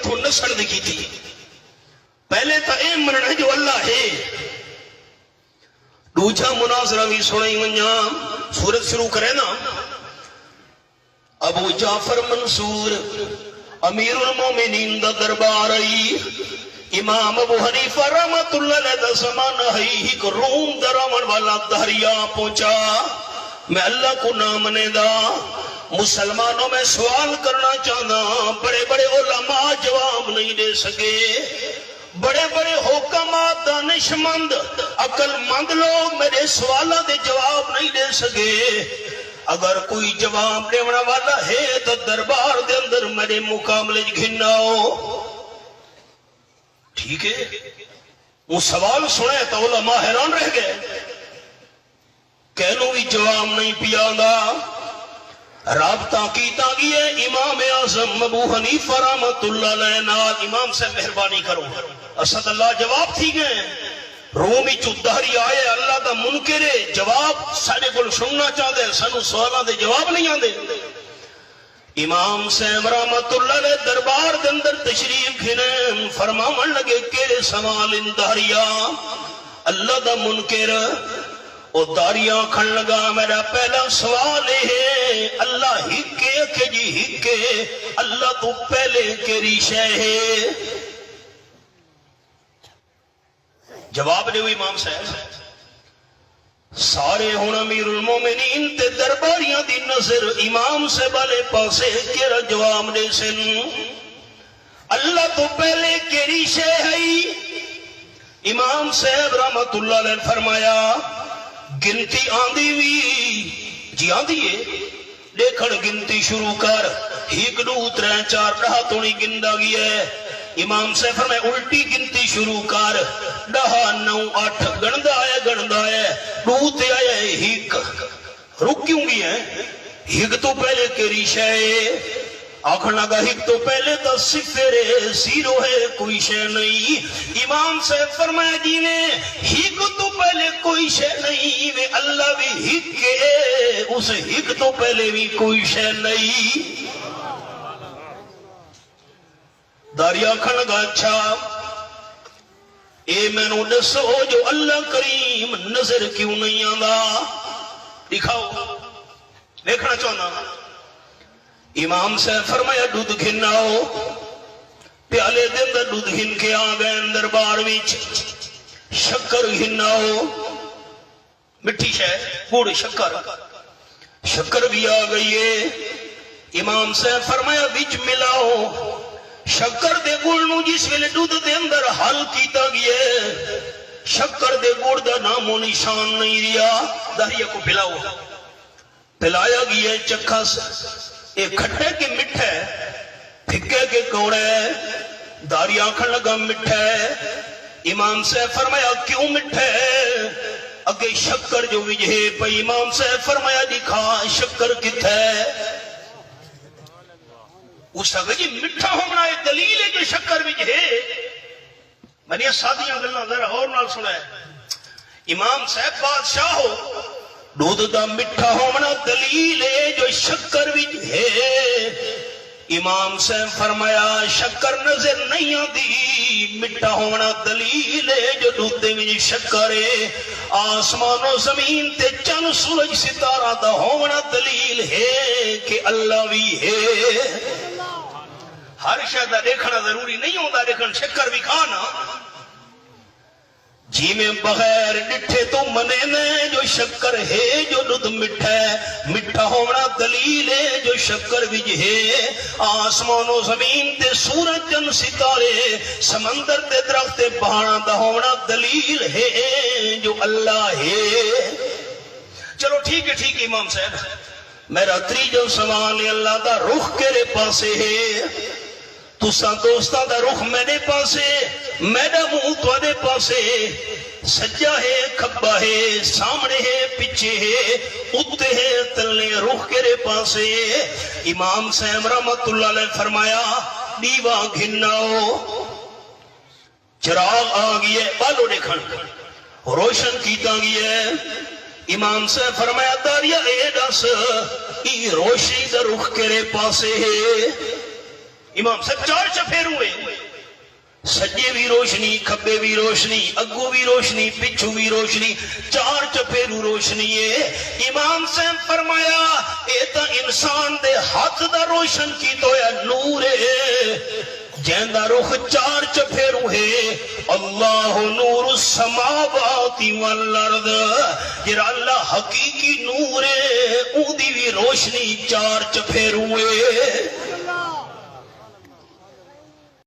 اتھو نسل دی کی تھی پہلے تا اے مننا جو اللہ ہے دوجھا مناظرہ بھی سنائی ونجا سورت شروع کرے نا ابو جعفر منصور امیر المومنین دا دربار آئی امام ابو حنیفہ رحمت اللہ علیہ دا زمان ہے ایک روم درامن والا دہریا پہنچا میں اللہ کو نامنے دا مسلمانوں میں سوال کرنا چاہنا بڑے بڑے علماء جواب نہیں دے سکے بڑے بڑے حکمات دانش مند عقل مند لوگ میرے سوالہ دے جواب نہیں دے سکے اگر کوئی جواب دیونا والا ہے تو دربار دے اندر میرے مقابلے گھننا ہو ٹھیک ہے وہ سوال سنے تو علماء حیران رہ گئے کہنوں بھی جواب نہیں پیا گا رابطہ کیتا گیا امام اعظم ابو حنیفہ رحمت اللہ علیہ نال امام سے مہربانی کرو اسد اللہ جواب تھی گئے رومی چو دہری آئے اللہ دا منکرے جواب سارے کو سننا چاہتے سنو سوالہ دے جواب نہیں آدھے امام صاحب رحمت اللہ علیہ دربار دے اندر تشریف گھنے فرماون لگے کیرے سوال ان دہریا اللہ دا منکر او داریاں کھن لگا میرا پہلا سوال ہے اللہ ہکے کہ جی ہکے اللہ تو پہلے کیری شے ہے جواب دے ہوئی امام صاحب سارے ہون امیر المومنین تے درباریاں دی نظر امام سے بالے پاسے کیرا جواب دے سن اللہ تو پہلے کیری شے ہے امام صاحب رحمت اللہ علیہ فرمایا گنتی آندھی بھی جی آندھی ہے دیکھڑ گنتی شروع کر ایک دو ترین چار رہا تونی گندہ گیا ہے امام سے فرمائے الٹی گنتی شروع کر دہا نو آٹھ گندہ ہے دوتے آیا ہے ایک رک کیوں گی ہے ایک تو پہلے کری شے آکھنا گا ایک تو پہلے تو صفر زیرو ہے کوئی شے نہیں امام سے فرمایا جی میں ایک تو پہلے کوئی شے نہیں میں اللہ بھی ایک کے اس ایک تو پہلے بھی کوئی شے نہیں داریا کھن گا اچھا اے میں نو دسو جو اللہ کریم نظر کیوں نہیں آندا دکھاؤ دیکھنا چاہنا امام سے فرمایا دودھ گھناؤ پیالے دن دا دودھ گھن کے آگئے دربار وچ شکر گھناؤ مٹھی شے گوڑ شکر بھی آ گئی ہے امام سے فرمایا وچ ملاؤ شکر دے گوڑ نو جس ویلے دودھ دے اندر حل کیتا گیا شکر دے گوڑ دا نام و نشان نہیں ریا دہریہ کو پلایا گیا چکھا سے ایک کھٹے کے مٹھے پھکے کے کوڑے داری آنکھن لگا مٹھے امام سے فرمایا کیوں مٹھے اگے شکر جو وجہے پہ امام سے فرمایا دکھا شکر کتھے اس اگر جی مٹھا ہونا ایک دلیل ہے جو شکر وجہے میں نے سادیاں گلنا ذرا اور نال سنا ہے امام صاحب بادشاہ ہو دودھ دا مٹھا ہونا دلیل ہے جو شکر بھی ہے امام سے فرمایا شکر نظر نہیں آتی مٹھا ہونا دلیل ہے جو دودھ دے میں شکر ہے آسمان و زمین تے چند سورج ستارہ دا ہونا دلیل ہے کہ اللہ بھی ہے ہر شہدہ دیکھنا ضروری نہیں ہوتا لیکن شکر بھی کھانا جی میں بغیر ڈٹھے تو منے میں جو شکر ہے جو دودھ مٹھا ہے مٹھا ہونا دلیل ہے جو شکر بھی ہے آسمان و زمین تے سورج جن ستارے سمندر تے درخت پہاڑاں دا ہونا دلیل ہے جو اللہ ہے چلو ٹھیک ہے امام صاحب میرا تریجو سوال اللہ دا رخ کیرے پاسے ہے تساں دوستاں دا رخ میرے پاسے میرا منہ تواڈے پاسے سجا ہے کھبا ہے سامنے ہے پیچھے ہے اوتے ہے تلے رخ کیرے پاسے امام صاحب رحمت اللہ علیہ فرمایا دیوا گھناؤ چراغ آ گیا بالو دیکھن روشن کیتا گیا امام صاحب فرمایا داریا اے دس ای روشنی دا رخ کیرے پاسے ہے امام صاحب چار چفیر ہوئے سجے بھی روشنی کھبے بھی روشنی اگو بھی روشنی پچھو بھی روشنی چار چپیرو روشنی ہے امام سے فرمایا اے تا انسان دے ہاتھ دا روشن کی تو یا نور ہے جیندہ رخ چار چپیرو ہے اللہ نور السماوات والارض جرا اللہ حقیقی نور ہے اون دی بھی روشنی چار چپیرو ہے